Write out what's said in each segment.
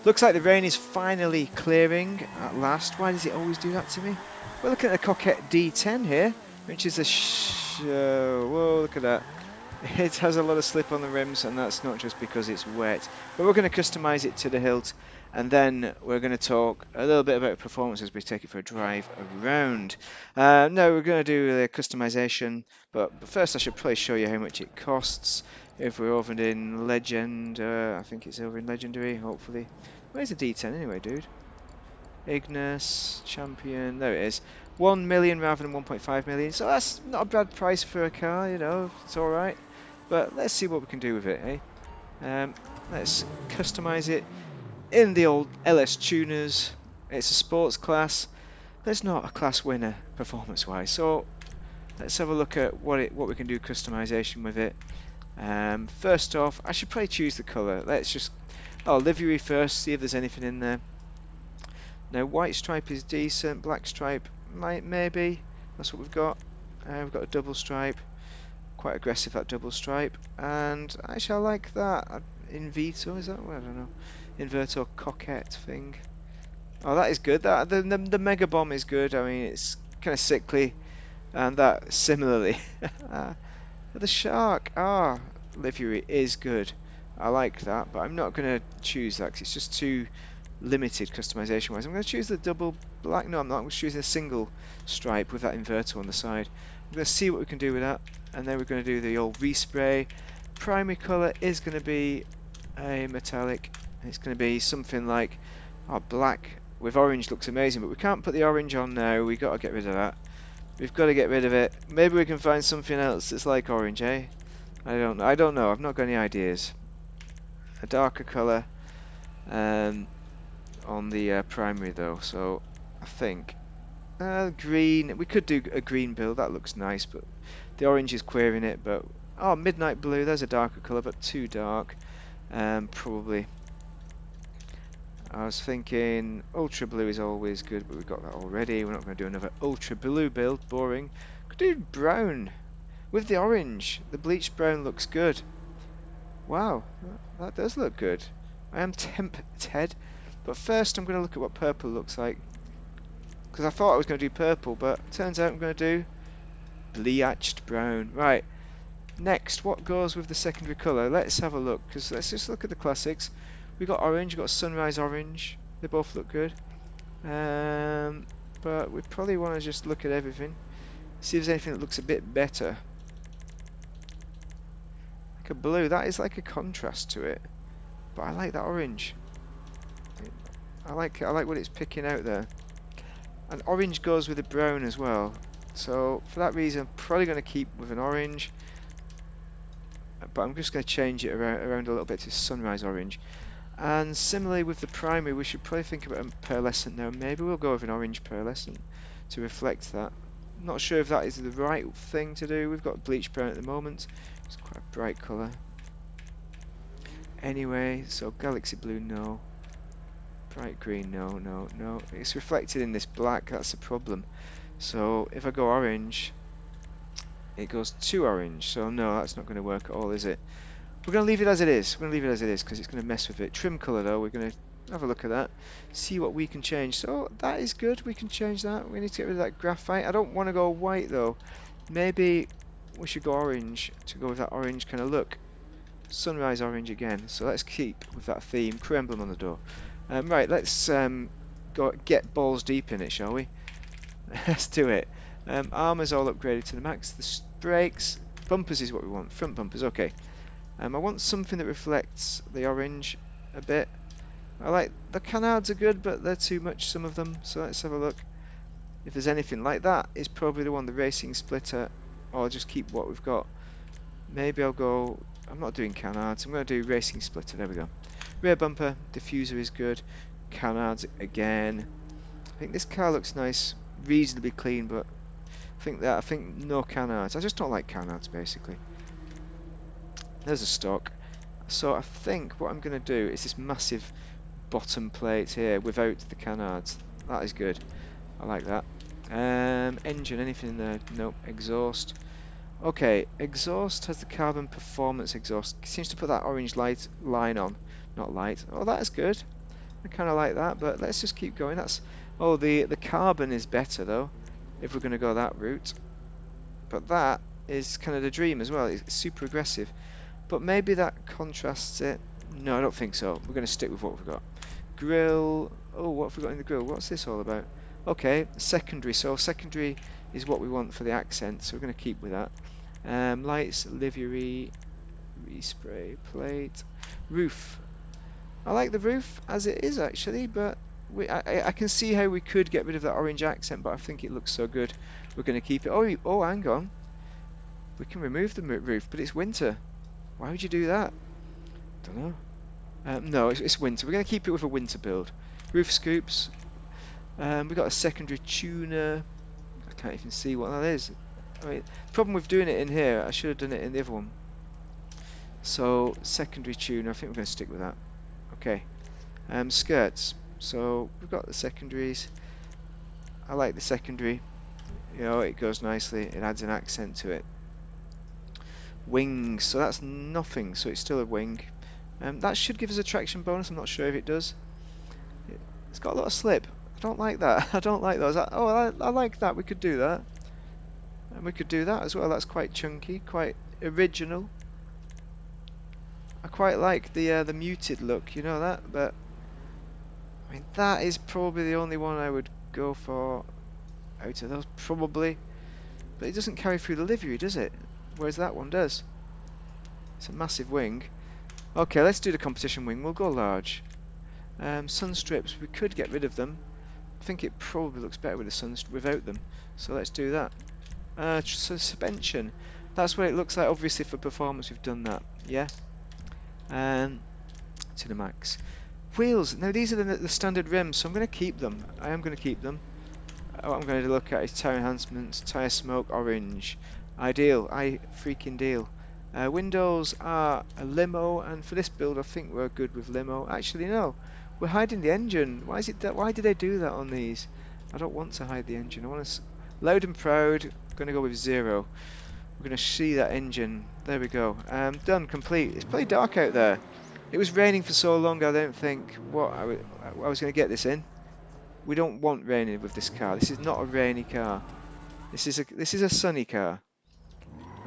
Looks like the rain is finally clearing at last. Why does it always do that to me? We're looking at a Coquette D10 here, which is a whoa, look at that. It has a lot of slip on the rims, and that's not just because it's wet. But we're going to customize it to the hilt, and then we're going to talk a little bit about performance as we take it for a drive around. No, we're going to do the customization, but first I should probably show you how much it costs. If we're over in Legend, I think it's over in Legendary, hopefully. Where's the D10 anyway, dude? Ignis, Champion, there it is. 1 million rather than 1.5 million, so that's not a bad price for a car, you know, it's alright. But let's see what we can do with it, eh? Let's customize it in the old LS tuners. It's a sports class, but it's not a class winner performance-wise. So let's have a look at what we can do customization with it. First off, I should probably choose the color. Let's just livery first, see if there's anything in there. Now white stripe is decent, black stripe maybe. That's what we've got. We've got a double stripe. Quite aggressive, that double stripe, and actually I like that. Invito, is that? Well, I don't know. Inverto Coquette thing. Oh, that is good. That the Mega Bomb is good. I mean, it's kind of sickly, and that similarly. The shark, livery is good. I like that, but I'm not going to choose that because it's just too limited customization wise. I'm going to choose the double black. No, I'm not. I'm choosing a single stripe with that inverter on the side. I'm going to see what we can do with that, and then we're going to do the old respray. Primary color is going to be a metallic. It's going to be something like black with orange. Looks amazing, but we can't put the orange on now. We've got to get rid of that. We've got to get rid of it. Maybe we can find something else that's like orange, eh? I don't know. I don't know. I've not got any ideas. A darker color on the primary though, so I think green. We could do a green build. That looks nice, but the orange is queering it. But midnight blue. There's a darker color, but too dark. Probably. I was thinking ultra blue is always good, but we've got that already. We're not going to do another ultra blue build. Boring. Could do brown with the orange. The bleached brown looks good. Wow, that does look good. I am tempted, but first I'm going to look at what purple looks like. Because I thought I was going to do purple, but turns out I'm going to do bleached brown. Right, next, what goes with the secondary colour? Let's have a look, because let's just look at the classics. We got orange, we got sunrise orange. They both look good. But we probably want to just look at everything. See if there's anything that looks a bit better. Like a blue, that is like a contrast to it. But I like that orange. I like what it's picking out there. And orange goes with the brown as well. So for that reason, I'm probably going to keep with an orange. But I'm just going to change it around a little bit to sunrise orange. And similarly with the primary, we should probably think about a pearlescent now. Maybe we'll go with an orange pearlescent to reflect that. Not sure if that is the right thing to do. We've got bleach brown at the moment. It's quite a bright colour. Anyway, so galaxy blue, no. Bright green, no. It's reflected in this black, that's the problem. So if I go orange, it goes too orange. So no, that's not going to work at all, is it? We're going to leave it as it is. We're going to leave it as it is because it's going to mess with it. Trim colour though, we're going to have a look at that. See what we can change. So that is good, we can change that. We need to get rid of that graphite. I don't want to go white though. Maybe we should go orange to go with that orange kind of look. Sunrise orange again. So let's keep with that theme. Crew emblem on the door. Right, let's go get balls deep in it, shall we? Let's do it. Armour's all upgraded to the max. The brakes, bumpers is what we want. Front bumpers, okay. I want something that reflects the orange a bit. I like the canards are good, but they're too much, some of them. So let's have a look. If there's anything like that, is probably the one, the racing splitter. Or I'll just keep what we've got. Maybe I'll go. I'm not doing canards. I'm going to do racing splitter. There we go. Rear bumper, diffuser is good. Canards again. I think this car looks nice, reasonably clean, but I think no canards. I just don't like canards basically. There's a stock. So I think what I'm going to do is this massive bottom plate here without the canards. That is good. I like that. Engine, anything in there? Nope. Exhaust. Okay, exhaust has the carbon performance exhaust. Seems to put that orange light line on. Not light. Oh, that is good. I kind of like that, but let's just keep going. That's oh, the carbon is better though, if we're going to go that route. But that is kind of the dream as well. It's super aggressive, but maybe that contrasts it. No, I don't think so. We're going to stick with what we've got. Grill. Oh, what have we got in the grill? What's this all about? Okay, secondary. So secondary is what we want for the accent, so we're going to keep with that. Lights, livery, respray, plate, roof. I like the roof as it is actually, but I can see how we could get rid of that orange accent, but I think it looks so good. We're going to keep it. Oh, hang on. We can remove the roof, but it's winter. Why would you do that? Don't know. No, it's winter. We're going to keep it with a winter build. Roof scoops. We've got a secondary tuner. I can't even see what that is. I mean, the problem with doing it in here, I should have done it in the other one. So, secondary tuner, I think we're going to stick with that. Okay. Skirts. So, we've got the secondaries. I like the secondary. You know, it goes nicely. It adds an accent to it. Wings. So that's nothing. So it's still a wing. That should give us a traction bonus. I'm not sure if it does. It's got a lot of slip. I don't like that. I don't like those. I like that. We could do that. And we could do that as well. That's quite chunky, quite original. I quite like the muted look, you know that? But I mean, that is probably the only one I would go for out of those, probably. But it doesn't carry through the livery, does it? Whereas that one does. It's a massive wing. Okay, let's do the competition wing. We'll go large. Sun strips, we could get rid of them. I think it probably looks better with the without them. So let's do that. Suspension. That's what it looks like. Obviously for performance we've done that. Yeah. To the max. Wheels. Now these are the standard rims, so I'm going to keep them. I am going to keep them. What I'm going to look at is tyre enhancements, tyre smoke, orange. Ideal. I freaking deal. Windows are a limo, and for this build I think we're good with limo. Actually no, we're hiding the engine. Why is it that? Why do they do that on these? I don't want to hide the engine. I want to loud and proud. I'm going to go with 0. We're going to see that engine. There we go. Done. Complete. It's pretty dark out there. It was raining for so long. I don't think I was going to get this in. We don't want raining with this car. This is not a rainy car. This is a sunny car.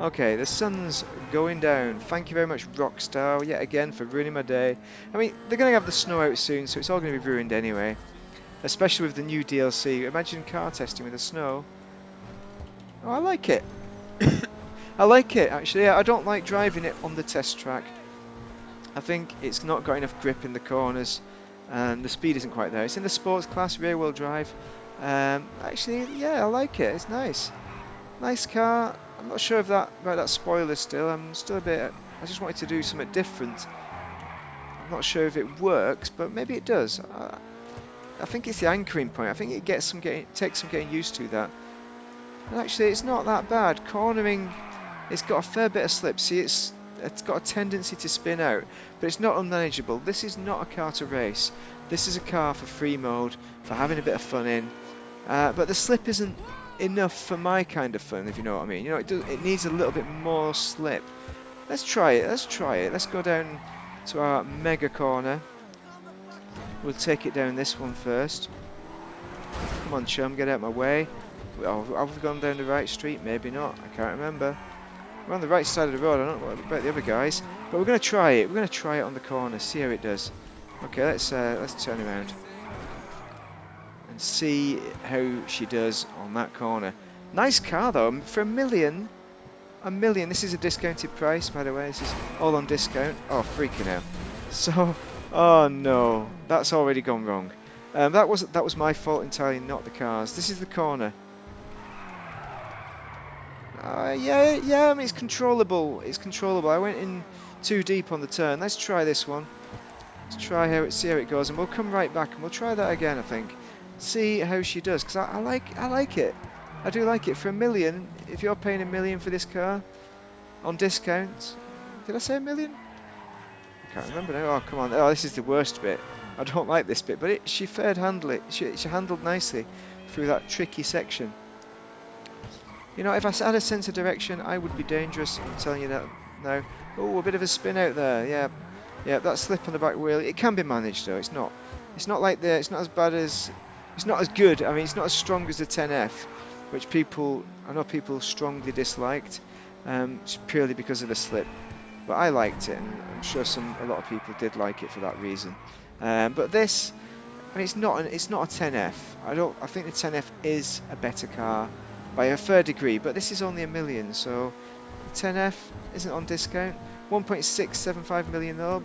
Okay, the sun's going down. Thank you very much, Rockstar, yet again for ruining my day. I mean, they're going to have the snow out soon, so it's all going to be ruined anyway. Especially with the new DLC. Imagine car testing with the snow. Oh, I like it. I like it, actually. I don't like driving it on the test track. I think it's not got enough grip in the corners, and the speed isn't quite there. It's in the sports class, rear-wheel drive. Actually, yeah, I like it. It's nice. Nice car. I'm not sure about that spoiler still. I'm still a bit. I just wanted to do something different. I'm not sure if it works, but maybe it does. I think it's the anchoring point. I think it takes some getting used to that. And actually, it's not that bad. Cornering, it's got a fair bit of slip. See, it's got a tendency to spin out, but it's not unmanageable. This is not a car to race. This is a car for free mode, for having a bit of fun in. But the slip isn't enough for my kind of fun, if you know what I mean. You know, it needs a little bit more slip. Let's try it. Let's go down to our mega corner. We'll take it down this one first. Come on, chum, get out of my way. Oh, have we gone down the right street? Maybe not. I can't remember. We're on the right side of the road. I don't know about the other guys, but we're going to try it. We're going to try it on the corner, see how it does. Okay, let's turn around and see how she does on that corner. Nice car though. For a million. This is a discounted price, by the way. This is all on discount. Oh, freaking hell. So, oh no, that's already gone wrong. That was my fault entirely, not the cars. This is the corner. Yeah, I mean, it's controllable. It's controllable. I went in too deep on the turn. Let's try this one. Let's see how it goes, and we'll come right back and we'll try that again. I think. See how she does, because I like it. I do like it. For a million, if you're paying $1 million for this car on discount, did I say $1 million? I can't remember now. Oh, come on. Oh, this is the worst bit. I don't like this bit, but she handled it. She handled nicely through that tricky section. You know, if I had a sense of direction, I would be dangerous. I'm telling you that now. Oh, a bit of a spin out there. Yeah, Yeah, that slip on the back wheel, it can be managed though. It's not like it's not as bad as, it's not as good. I mean, it's not as strong as the 10F, which I know people strongly disliked, purely because of the slip. But I liked it, and I'm sure a lot of people did like it for that reason. But this, I mean, it's not a 10F. I think the 10F is a better car by a fair degree, but this is only 1 million, so the 10F isn't on discount. 1.675 million though.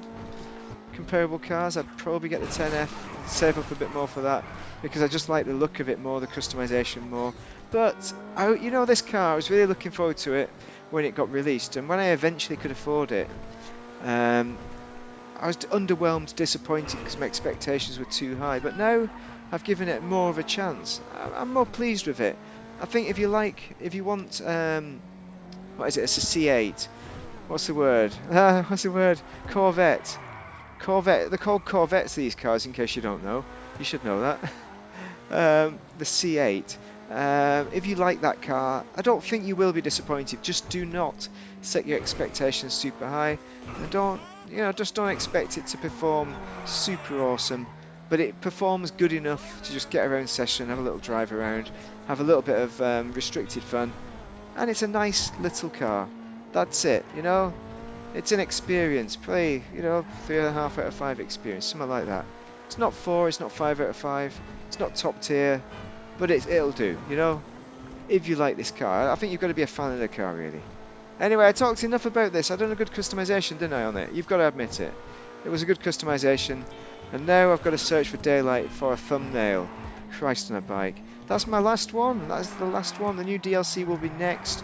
Comparable cars, I'd probably get the 10F, save up a bit more for that, because I just like the look of it more, the customization more. But you know, this car, I was really looking forward to it when it got released, and when I eventually could afford it, I was underwhelmed, disappointed because my expectations were too high. But now I've given it more of a chance. I'm more pleased with it. I think if you want, what is it? It's a C8. What's the word? What's the word? Corvette. Corvette. They're called Corvettes, these cars, in case you don't know. You should know that. The C8. If you like that car, I don't think you will be disappointed. Just do not set your expectations super high, and just don't expect it to perform super awesome. But it performs good enough to just get around session, have a little drive around, have a little bit of restricted fun, and it's a nice little car. That's it, you know. It's an experience, probably, 3.5 out of 5 experience, something like that. It's not 4, it's not 5 out of 5, it's not top tier, but it'll do, you know. If you like this car, I think you've got to be a fan of the car, really. Anyway, I talked enough about this. I've done a good customization, didn't I, on it? You've got to admit it. It was a good customization, and now I've got to search for daylight for a thumbnail. Christ on a bike. That's my last one. That's the last one. The new DLC will be next,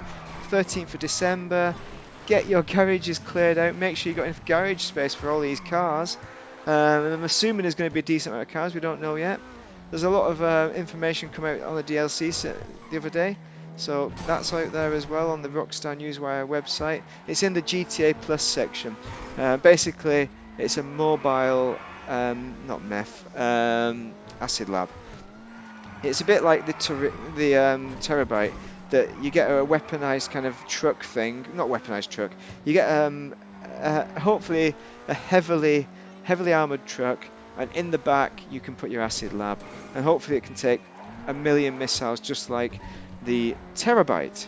13th of December. Get your garages cleared out. Make sure you've got enough garage space for all these cars. I'm assuming there's going to be a decent amount of cars. We don't know yet. There's a lot of information come out on the DLC the other day. So that's out there as well on the Rockstar Newswire website. It's in the GTA Plus section. Basically, it's a mobile, not meth, acid lab. It's a bit like the Terabyte, that you get a weaponized kind of truck thing, not weaponized truck. You get hopefully a heavily armored truck, and in the back you can put your acid lab, and hopefully it can take 1 million missiles just like the Terabyte.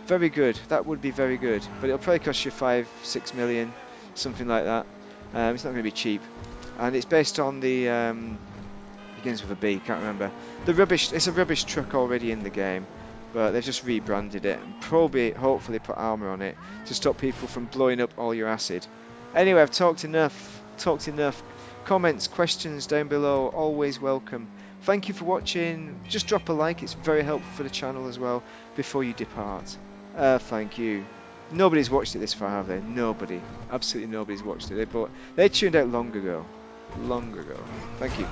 Very good. That would be very good, but it'll probably cost you 5-6 million, something like that. It's not going to be cheap, and it's based on the begins with a B. Can't remember. It's a rubbish truck already in the game, but they've just rebranded it and probably, hopefully, put armor on it to stop people from blowing up all your acid. Anyway, I've talked enough. Comments, questions down below, always welcome. Thank you for watching. Just drop a like, it's very helpful for the channel as well before you depart. Thank you. Nobody's watched it this far, have they? Nobody. Absolutely nobody's watched it. They tuned out long ago. Thank you.